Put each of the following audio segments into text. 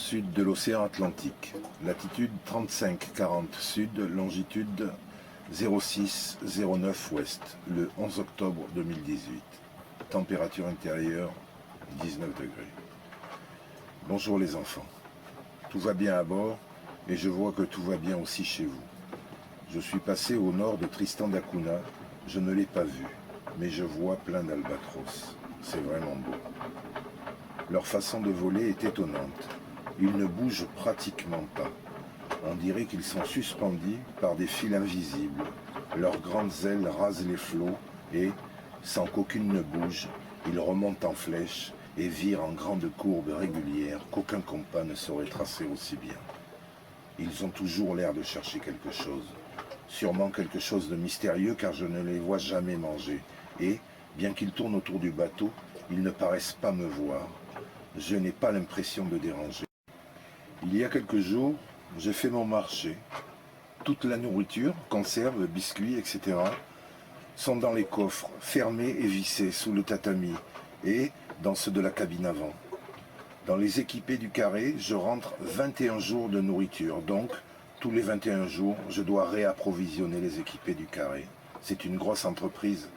sud de l'océan Atlantique, latitude 35-40 sud, longitude 06-09 ouest, le 11 octobre 2018. Température intérieure 19 degrés. Bonjour les enfants. Tout va bien à bord et je vois que tout va bien aussi chez vous. Je suis passé au nord de Tristan da Cunha, je ne l'ai pas vu, mais je vois plein d'albatros. C'est vraiment beau. Leur façon de voler est étonnante. Ils ne bougent pratiquement pas. On dirait qu'ils sont suspendus par des fils invisibles. Leurs grandes ailes rasent les flots et, sans qu'aucune ne bouge, ils remontent en flèche et virent en grandes courbes régulières qu'aucun compas ne saurait tracer aussi bien. Ils ont toujours l'air de chercher quelque chose. Sûrement quelque chose de mystérieux car je ne les vois jamais manger. Et, bien qu'ils tournent autour du bateau, ils ne paraissent pas me voir. Je n'ai pas l'impression de déranger. Il y a quelques jours, j'ai fait mon marché. Toute la nourriture, conserves, biscuits, etc. sont dans les coffres, fermés et vissés sous le tatami et dans ceux de la cabine avant. Dans les équipés du carré, je rentre 21 jours de nourriture, donc tous les 21 jours, je dois réapprovisionner les équipés du carré. C'est une grosse entreprise,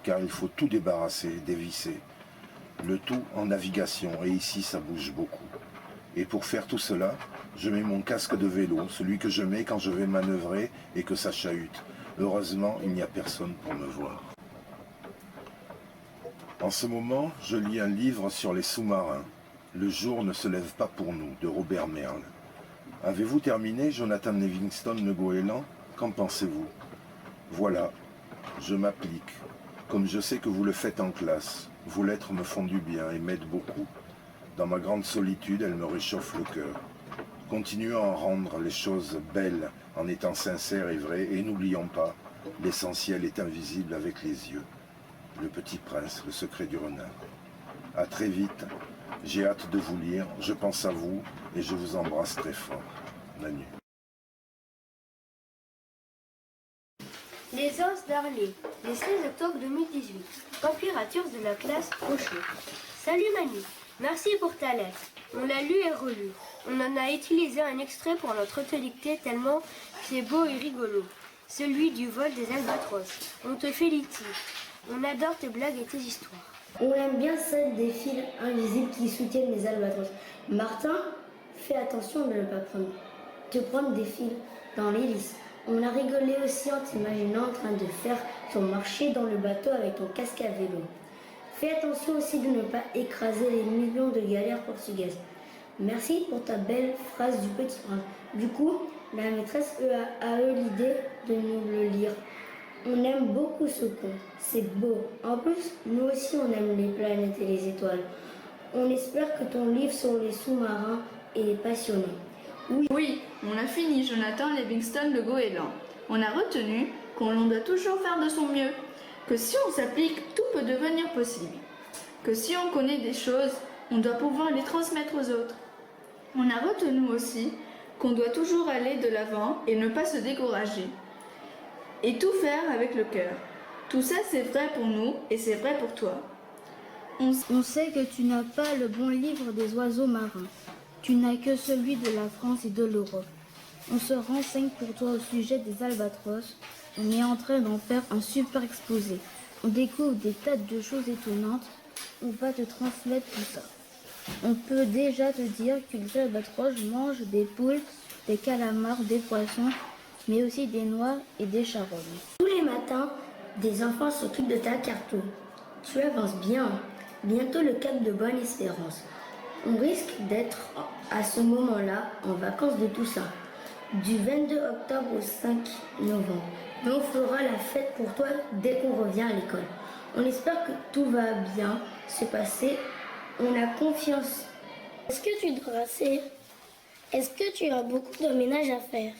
car il faut tout débarrasser, dévisser. Le tout en navigation, et ici ça bouge beaucoup. Et pour faire tout cela, je mets mon casque de vélo, celui que je mets quand je vais manœuvrer et que ça chahute. Heureusement, il n'y a personne pour me voir. En ce moment, je lis un livre sur les sous-marins. Le jour ne se lève pas pour nous, de Robert Merle. Avez-vous terminé Jonathan Livingston Le Goéland? Qu'en pensez-vous? Voilà, je m'applique, comme je sais que vous le faites en classe. Vos lettres me font du bien et m'aident beaucoup. Dans ma grande solitude, elles me réchauffent le cœur. Continuons à rendre les choses belles en étant sincères et vrais, et n'oublions pas, l'essentiel est invisible avec les yeux. Le Petit Prince, le secret du renard. À très vite, j'ai hâte de vous lire, je pense à vous et je vous embrasse très fort. Manu. Les os d'Arlé, le 16 octobre 2018. Température de la classe Rocher. Salut Manu, merci pour ta lettre. On l'a lu et relu. On en a utilisé un extrait pour notre dictée tellement c'est beau et rigolo. Celui du vol des albatros. On te félicite. On adore tes blagues et tes histoires. On aime bien celle des fils invisibles qui soutiennent les albatros. Martin, fais attention de ne pas prendre des fils dans l'hélice. On a rigolé aussi en t'imaginant en train de faire ton marché dans le bateau avec ton casque à vélo. Fais attention aussi de ne pas écraser les millions de galères portugaises. Merci pour ta belle phrase du Petit Prince. Du coup, la maîtresse a eu l'idée de nous le lire. On aime beaucoup ce conte, c'est beau. En plus, nous aussi on aime les planètes et les étoiles. On espère que ton livre sur les sous-marins est passionnant. Oui, on a fini Jonathan Livingston Le Goéland. On a retenu qu'on doit toujours faire de son mieux, que si on s'applique, tout peut devenir possible, que si on connaît des choses, on doit pouvoir les transmettre aux autres. On a retenu aussi qu'on doit toujours aller de l'avant et ne pas se décourager, et tout faire avec le cœur. Tout ça c'est vrai pour nous et c'est vrai pour toi. On sait que tu n'as pas le bon livre des oiseaux marins. Tu n'as que celui de la France et de l'Europe. On se renseigne pour toi au sujet des albatros. On est en train d'en faire un super exposé. On découvre des tas de choses étonnantes. On va te transmettre tout ça. On peut déjà te dire que les albatros mangent des poules, des calamars, des poissons, mais aussi des noix et des charognes. Tous les matins, des enfants s'occupent de ta carte. Tu avances bien. Bientôt le cap de Bonne-Espérance. On risque d'être à ce moment-là en vacances de Toussaint, du 22 octobre au 5 novembre. Mais on fera la fête pour toi dès qu'on revient à l'école. On espère que tout va bien se passer. On a confiance. Est-ce que tu dois rasser? Est-ce que tu as beaucoup de ménage à faire?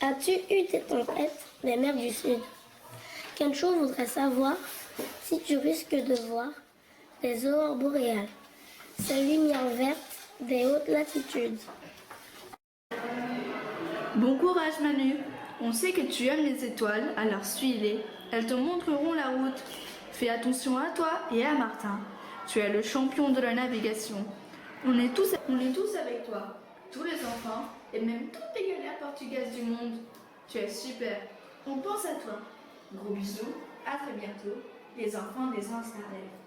As-tu eu des tempêtes des mers du Sud? Kencho voudrait savoir si tu risques de voir des aurores boréales, ces lumières vertes des hautes latitudes. Bon courage Manu, on sait que tu aimes les étoiles, alors suis-les, elles te montreront la route. Fais attention à toi et à Martin, tu es le champion de la navigation. On est tous avec toi. tous les enfants et même toutes les galères portugaises du monde. Tu es super. On pense à toi. Gros bisous, à très bientôt, les enfants des Anses d'Ardèche.